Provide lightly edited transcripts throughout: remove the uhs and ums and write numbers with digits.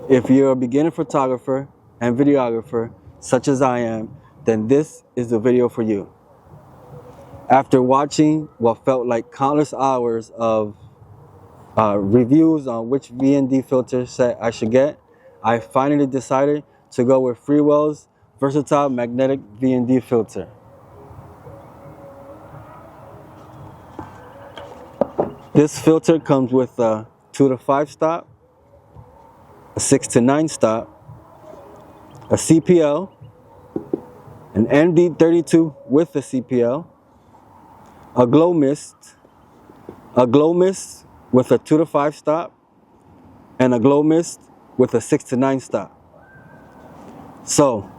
If you're a beginner photographer and videographer, such as I am, then this is the video for you. After watching what felt like countless hours of reviews on which VND filter set I should get, I finally decided to go with Freewell's versatile magnetic VND filter. This filter comes with a 2 to 5 stop, a 6 to 9 stop, a CPL, an ND32 with a CPL, a glow mist with a 2 to 5 stop, and a glow mist with a 6 to 9 stop. So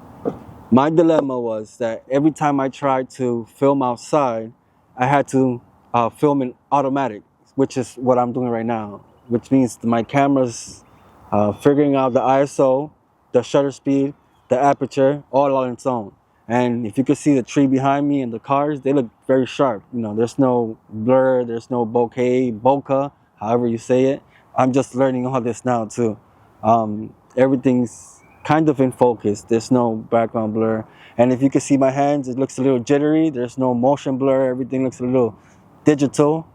my dilemma was that every time I tried to film outside, I had to film in automatic, which is what I'm doing right now, which means my camera's figuring out the ISO, the shutter speed, the aperture, all on its own. And if you could see the tree behind me and the cars, they look very sharp. You know, there's no blur, there's no bokeh, however you say it. I'm just learning all this now too. Everything's kind of in focus. There's no background blur. And if you can see my hands, it looks a little jittery. There's no motion blur. Everything looks a little digital.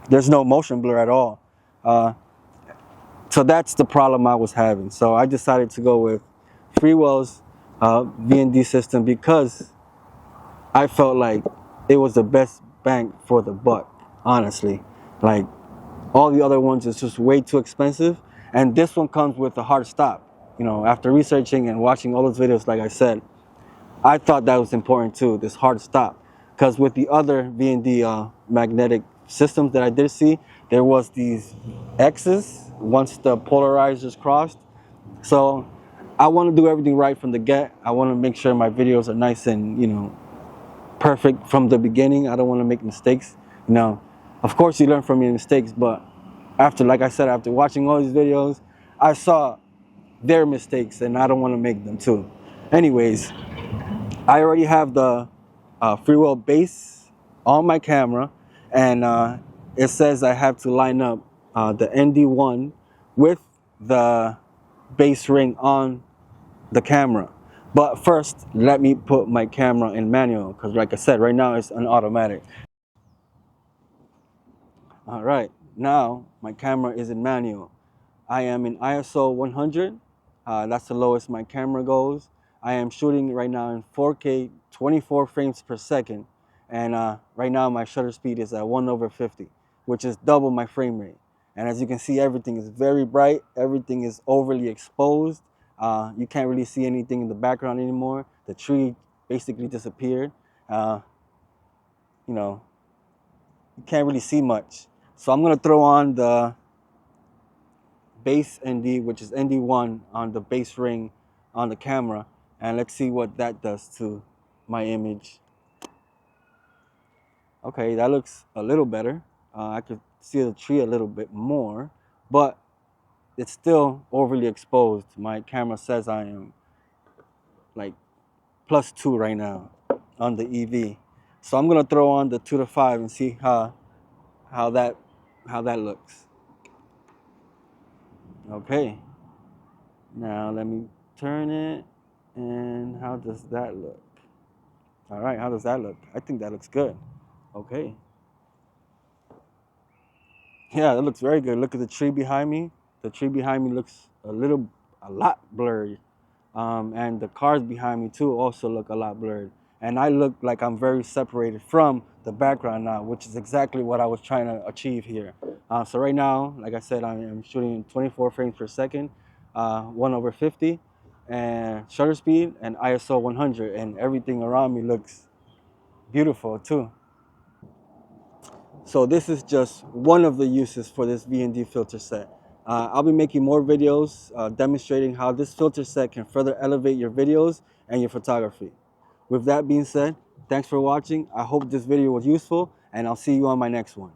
There's no motion blur at all. So that's the problem I was having. So I decided to go with Freewell's VND system because I felt like it was the best bang for the buck, honestly. Like all the other ones is just way too expensive. And this one comes with a hard stop. You know, after researching and watching all those videos, like I said, I thought that was important too, this hard stop. Because with the other VND magnetic systems that I did see, there was these X's once the polarizers crossed. So I want to do everything right from the get. I want to make sure my videos are nice and, you know, perfect from the beginning. I don't want to make mistakes. You know, of course you learn from your mistakes, but after, like I said, after watching all these videos, I saw their mistakes and I don't want to make them too. Anyways, I already have the Freewell base on my camera, and it says I have to line up the ND1 with the base ring on the camera. But first, let me put my camera in manual, because like I said, right now it's an automatic. All right, now my camera is in manual. I am in ISO 100. That's the lowest my camera goes. I am shooting right now in 4K, 24 frames per second. And right now my shutter speed is at 1/50, which is double my frame rate. And as you can see, everything is very bright. Everything is overly exposed. You can't really see anything in the background anymore. The tree basically disappeared. You know, you can't really see much. So I'm gonna throw on the base ND, which is ND1 on the base ring on the camera, and let's see what that does to my image. Okay, that looks a little better. I could see the tree a little bit more, but it's still overly exposed. My camera says I am like +2 right now on the EV. So I'm gonna throw on the 2 to 5 and see how that looks. Okay, now let me turn it, and how does that look? All right, how does that look? I think that looks good. Okay. Yeah, that looks very good. Look at the tree behind me. The tree behind me looks a lot blurry. And the cars behind me too also look a lot blurred. And I look like I'm very separated from the background now, which is exactly what I was trying to achieve here. So right now, like I said, I am shooting in 24 frames per second, 1/50, and shutter speed and ISO 100, and everything around me looks beautiful too. So this is just one of the uses for this VND filter set. I'll be making more videos demonstrating how this filter set can further elevate your videos and your photography. With that being said, thanks for watching. I hope this video was useful, and I'll see you on my next one.